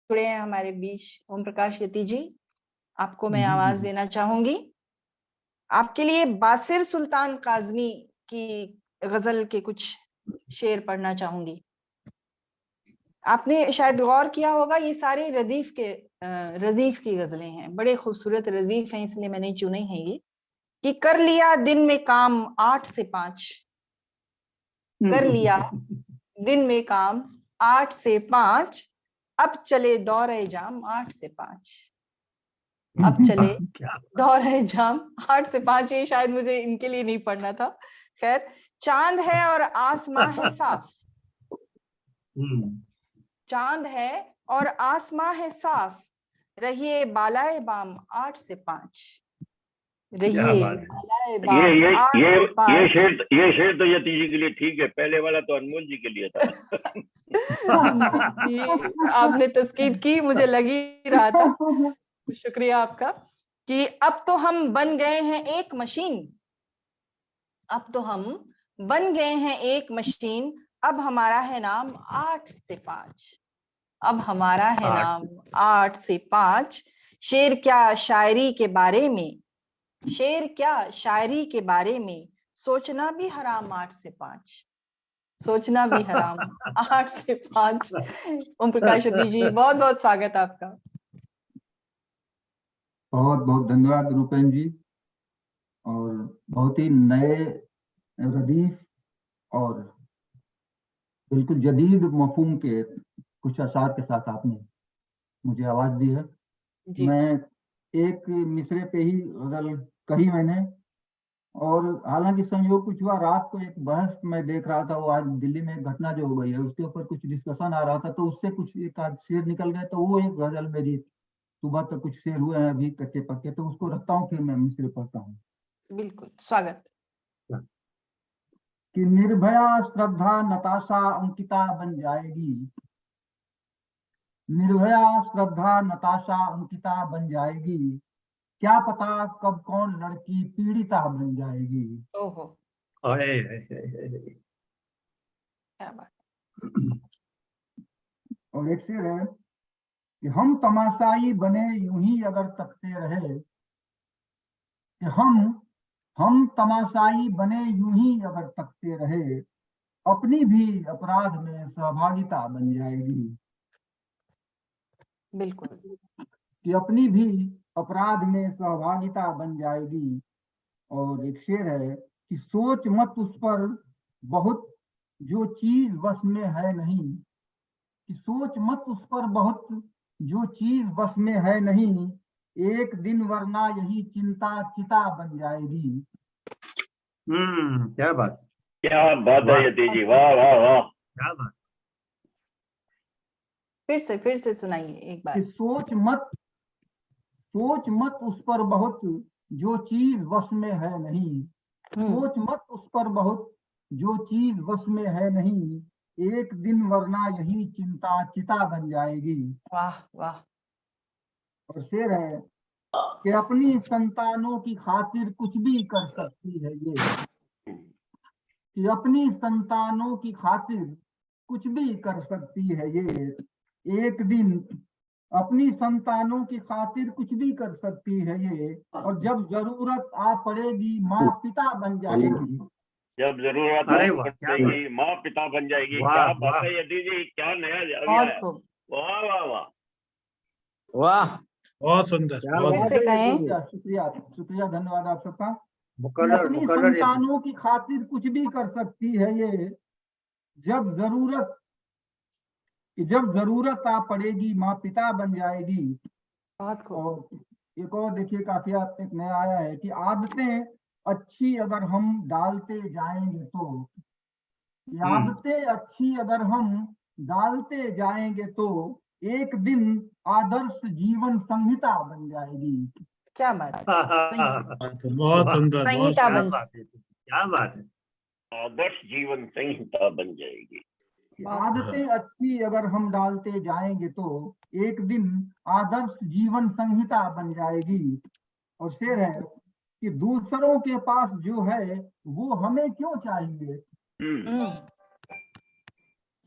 जुड़े हैं हमारे बीच। ओम प्रकाश यति जी, आपको मैं जी, आवाज जी। देना चाहूंगी। आपके लिए बासिर सुल्तान काज़मी की गजल के कुछ शेर पढ़ना चाहूंगी। आपने शायद गौर किया होगा, ये सारे रदीफ की गजलें हैं। बड़े खूबसूरत रदीफ हैं, इसलिए मैंने चुने हैं ये। कि कर लिया दिन में काम 8 से 5, कर लिया दिन में काम 8 से 5, अब चले दौरे जाम 8 से 5। अब चले दौरे जाम 8 से 5। ये शायद मुझे इनके लिए नहीं पढ़ना था। खैर, चांद है और आसमां है साफ, चांद है और आसमां है साफ, रहिए बालाए बाम 8 से 5, रहिए बालाए बाम 8 से 5। ये शेर तो यति जी के लिए ठीक है, पहले वाला तो अनमोल जी के लिए था। जी, आपने तस्कीद की, मुझे लग ही रहा था। शुक्रिया आपका। कि अब तो हम बन गए हैं एक मशीन, अब तो हम बन गए हैं एक मशीन, अब हमारा है नाम 8 से 5, अब हमारा है नाम 8 से 5। शेर क्या शायरी के बारे में, शेर क्या शायरी के बारे में, सोचना भी हराम 8 से 5, सोचना भी हराम 8 से 5। ओम प्रकाश यति जी, बहुत बहुत स्वागत आपका। बहुत बहुत धन्यवाद रूपेन जी। और बहुत ही नए रदीफ और बिल्कुल जदीद मफहूम के कुछ अशार के साथ आपने मुझे आवाज दी है। मैं एक मिसरे पे ही गजल कही मैंने, और हालांकि संयोग कुछ हुआ, रात को एक बहस मैं देख रहा था, वो आज दिल्ली में एक घटना जो हो गई है उसके ऊपर कुछ डिस्कशन आ रहा था, तो उससे कुछ एक आध शेर निकल गए, तो वो एक गजल मेरी सुबह तक कुछ शेर हुए हैं अभी कच्चे पक्के, तो उसको रखता हूँ, फिर मैं मिसरे पढ़ता हूँ। बिल्कुल स्वागत। कि निर्भया श्रद्धा नताशा अंकिता बन जाएगी, निर्भया श्रद्धा नताशा अंकिता बन जाएगी, क्या पता कब कौन लड़की पीड़िता बन जाएगी। ओहो, क्या बात। और एक शेर है कि हम तमाशाई बने यूं ही अगर तकते रहे, कि हम तमाशाई बने यूं ही अगर तकते रहे, अपनी भी अपराध में सहभागिता बन जाएगी। बिल्कुल, कि अपनी भी अपराध में सहभागिता बन जाएगी। और एक शेर है कि सोच मत उस पर बहुत जो चीज बस में है नहीं, कि सोच मत उस पर बहुत जो चीज बस में है नहीं, एक दिन वरना यही चिंता चिता बन जाएगी। क्या बात है यति जी, वाह वाह वाह, क्या बात। फिर से सुनाइए एक बार। कि सोच मत उस पर बहुत जो चीज वश में है नहीं, सोच मत उस पर बहुत जो चीज वश में है नहीं, एक दिन वरना यही चिंता चिता बन जाएगी। वाह वाह। और शेर है कि अपनी संतानों की खातिर कुछ भी कर सकती है ये, कि अपनी संतानों की खातिर कुछ भी कर सकती है ये, एक दिन अपनी संतानों की खातिर कुछ भी कर सकती है ये, और जब जरूरत आ पड़ेगी माँ पिता बन जाएगी। जब जरूरत पड़ेगी माँ पिता बन जाएगी। क्या बात है यति जी, क्या नया जाविया है। वाह वाह वाह वाह, बहुत सुंदर। शुक्रिया शुक्रिया, धन्यवाद आप सबका। अपनी संतानों की खातिर कुछ भी कर सकती है ये, जब जरूरत आ पड़ेगी माँ पिता बन जाएगी। और एक और देखिए काफिया एक नया आया है कि आदतें अच्छी अगर हम डालते जाएंगे तो, आदतें अच्छी अगर हम डालते जाएंगे तो, एक दिन आदर्श जीवन संहिता बन जाएगी। क्या बात, बहुत सुंदर, संहिता बन जाएगी। क्या बात है, आदर्श जीवन संहिता बन जाएगी। आदतें अच्छी अगर हम डालते जाएंगे तो, एक दिन आदर्श जीवन संहिता बन जाएगी। और शेर है कि दूसरों के पास जो है वो हमें क्यों चाहिए,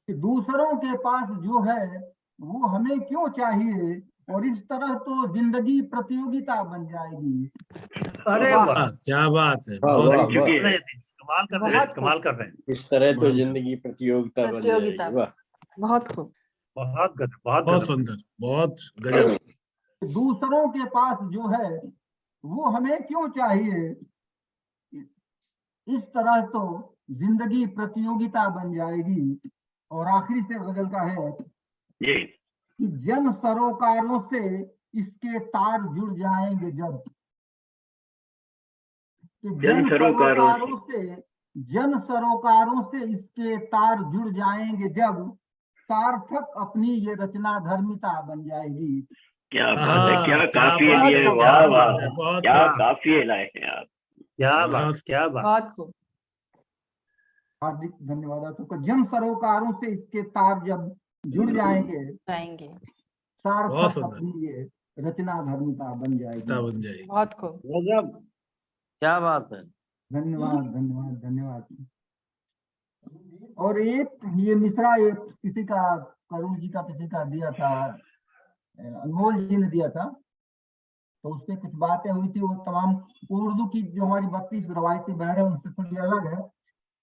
कि दूसरों के पास जो है वो हमें क्यों चाहिए, और इस तरह तो जिंदगी प्रतियोगिता बन जाएगी। अरे वाह। वाह, क्या बात है, वाह, बहुत वाह, सुंदर। चुकी वाह। है। कमाल कर रहे बहुत हैं, कमाल कर रहे हैं। इस तरह तो कमाल कर- जिंदगी प्रतियोगिता बन प्रतियोगिता। जाएगी। वाह, बहुत खूब। बहुत गजब, बहुत बहुत सुंदर, बहुत गजब। दूसरों के पास जो है वो हमें क्यों चाहिए, इस तरह तो जिंदगी प्रतियोगिता बन जाएगी। और आखिरी से गजल का है जी कि जन सरोकारों से इसके तार जुड़ जाएंगे जब, कि जन सरोकारों जन सरोकारों से इसके तार जुड़ जाएंगे जब, सार्थक अपनी ये रचना धर्मिता बन जाएगी। क्या बात है, क्या क्या काफिए बात दिए, है, वाह क्या वाह, बात है, बहुत क्या खूब, काफिए लाए हैं आप। क्या बात, क्या बात। बहुत खूब। हार्दिक धन्यवाद आपको। जन सरोकारों से इसके तार जब जुड़ जाएंगे, जाएंगे। बहुत सार्थक सुंदर। अपनी ये रचना धर्मिता बन जाएगी। बन जाएगी। बहुत खूब। गजब, क्या बात है। धन्यवाद धन्यवाद धन्यवाद। और एक ये मिश्रा, एक किसी का, करुण जी का किसी का दिया था, अनमोल जी ने दिया था, तो उसपे कुछ बातें हुई थी। वो तमाम उर्दू की जो हमारी 32 रवायती बहर है उनसे थोड़ी अलग है,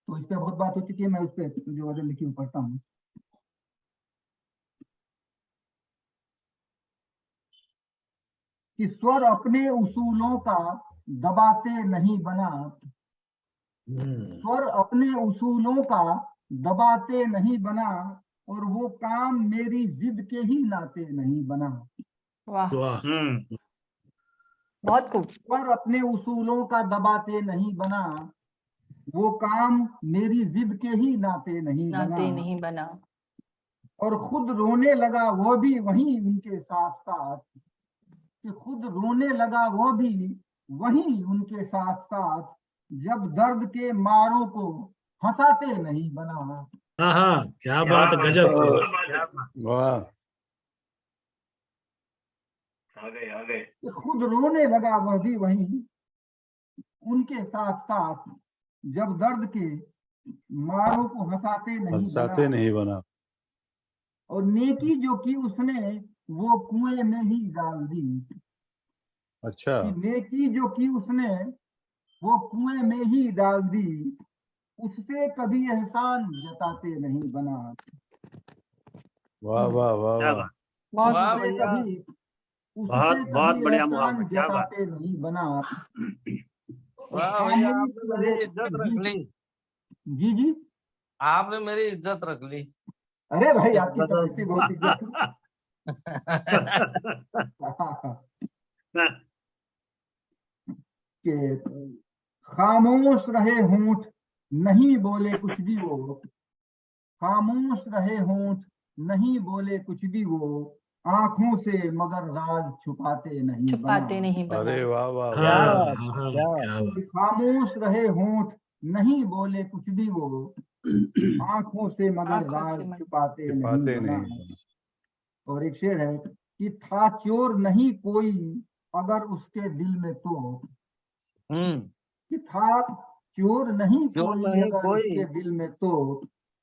तो इस पे बहुत बात हो चुकी है। मैं उस पे जो गजल लिखी हुई पढ़ता हूँ। कि स्वर अपने उसूलों का दबाते नहीं बना, स्वर अपने उसूलों का दबाते नहीं बना, और वो काम मेरी जिद के ही नाते नहीं बना। वाह, वाह, बहुत खूब। स्वर अपने उसूलों का दबाते नहीं बना, वो काम मेरी जिद के ही नाते नहीं नाते बना। नहीं बना। और खुद रोने लगा वो भी वहीं उनके साथ साथ, कि खुद रोने लगा वो भी वहीं उनके साथ साथ, जब दर्द के मारों को हंसाते नहीं बना। हाँ, क्या बात है, गजब से। क्या बात है। वाह, आ गए कि खुद रोने लगा वह भी वहीं उनके साथ साथ, जब दर्द के मारों को हंसाते नहीं बना। और नेकी जो की उसने वो कुएं में ही डाल दी। अच्छा, कि नेकी जो की उसने वो कुएं में ही डाल दी, उससे कभी एहसान जताते नहीं बना। वाह वाह वाह क्या वाह, बात, बहुत वाह खूब। भैया, बहुत बहुत बढ़िया मुकाबला, क्या बात। जताते नहीं बना। वाह भैया, आपने मेरी इज्जत रख ली। जी जी, आपने मेरी इज्जत रख ली। अरे भाई इस आपकी तो गजल ऐसी बहुत इज्जत के खामोश रहे होंठ नहीं बोले कुछ भी वो, खामोश रहे होंठ नहीं बोले कुछ भी वो, आंखों से मगर राज छुपाते नहीं छुपाते बना। नहीं बना। अरे वाह वाह हाँ, वाह, हाँ, क्या क्या बात। खामोश रहे होंठ नहीं बोले कुछ भी वो, आंखों से मगर आंखों राज से मगर छुपाते नहीं पाते बना। नहीं। और एक शेर है कि था चोर नहीं कोई अगर उसके दिल में तो, कि था चोर नहीं चोर कोई नहीं अगर कोई। उसके दिल में तो,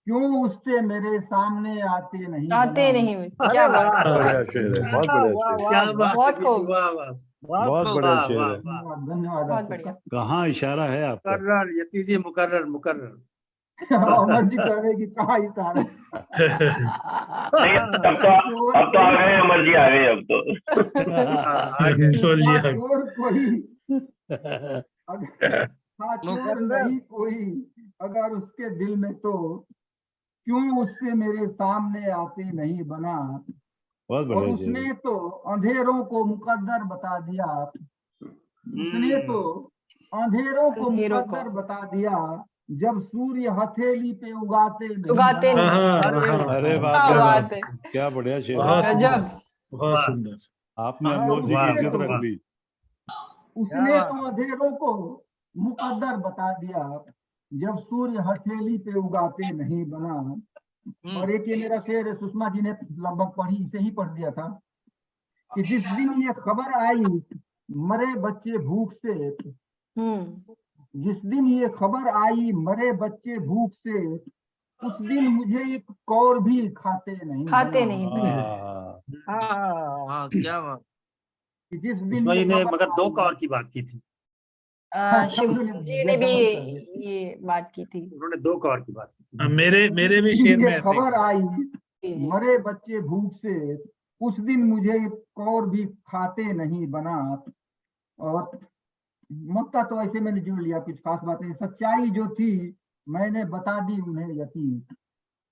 क्यों उससे मेरे सामने आते नहीं आते बना। नहीं। क्या बात। बहुत बढ़िया शेर है, बहुत बढ़िया शेर, क्या बात, बहुत खूब। वाह वाह, बहुत बढ़िया शेर वाह है। वाह। धन्यवाद बहुत आपको। बढ़िया। कहाँ इशारा है आपका? मुकर्रर यति जी, मुकर्रर मुकर्रर। अमर जी कह रहे कि कहाँ इशारा नहीं, अब तो आ गए अमर जी, आ गए अब तो। बोल दिया। चोर कोई अगर था चोर नहीं कोई अगर उसके दिल में तो, क्यों उससे मेरे सामने आते नहीं बना। बहुत और बढ़िया शेर उसने है। तो अंधेरों को मुकद्दर बता दिया, उसने तो अंधेरों को अंधेरों को मुकद्दर बता दिया, जब सूर्य हथेली पे उगाते नहीं उगाते बना। नहीं। अरे वाह, क्या क्या बात बात, है। क्या बढ़िया शेर है। बहुत सुंदर, गजब। बहुत सुंदर। आपने हाँ, अनमोल जी की वाह, इज्जत वाह। रख ली। उसने तो अंधेरों को मुकद्दर बता दिया, जब सूर्य हथेली पे उगाते नहीं बना। और एक ये मेरा शेर है, सुषमा जी ने लगभग पढ़ी, इसे ही पढ़ दिया था, कि जिस दिन ये खबर आई मरे बच्चे भूख से, हम्म। जिस दिन ये खबर आई मरे बच्चे भूख से, उस दिन मुझे एक कौर भी खाते नहीं बना। हाँ क्या बात। कि जिस दिन ईश्वर जी ये ने खबर मगर 2 आई, कौर की बात की थी। शिव जी ने भी ये बात की थी। उन्होंने 2 कौर की बात की। मेरे भी शेर में ये ऐसे ही खबर आई जी, जी। मरे बच्चे भूख से, उस दिन मुझे एक कौर भी खाते नहीं बना। और मक्का तो ऐसे मैंने जोड़ लिया, कुछ खास बात नहीं। सच्चाई जो थी मैंने बता दी उन्हें यतीम,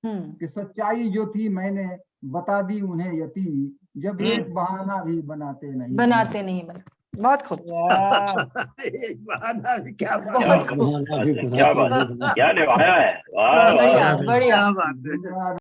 कि सच्चाई जो थी मैंने बता दी उन्हें यतीम, जब एक बहाना भी बनाते नहीं बना। बहुत खूब। एक बहाना भी क्या बात बहुत क्या बात, क्या निभाया है, वाह वाह। बढ़िया बढ़िया। क्या बात है।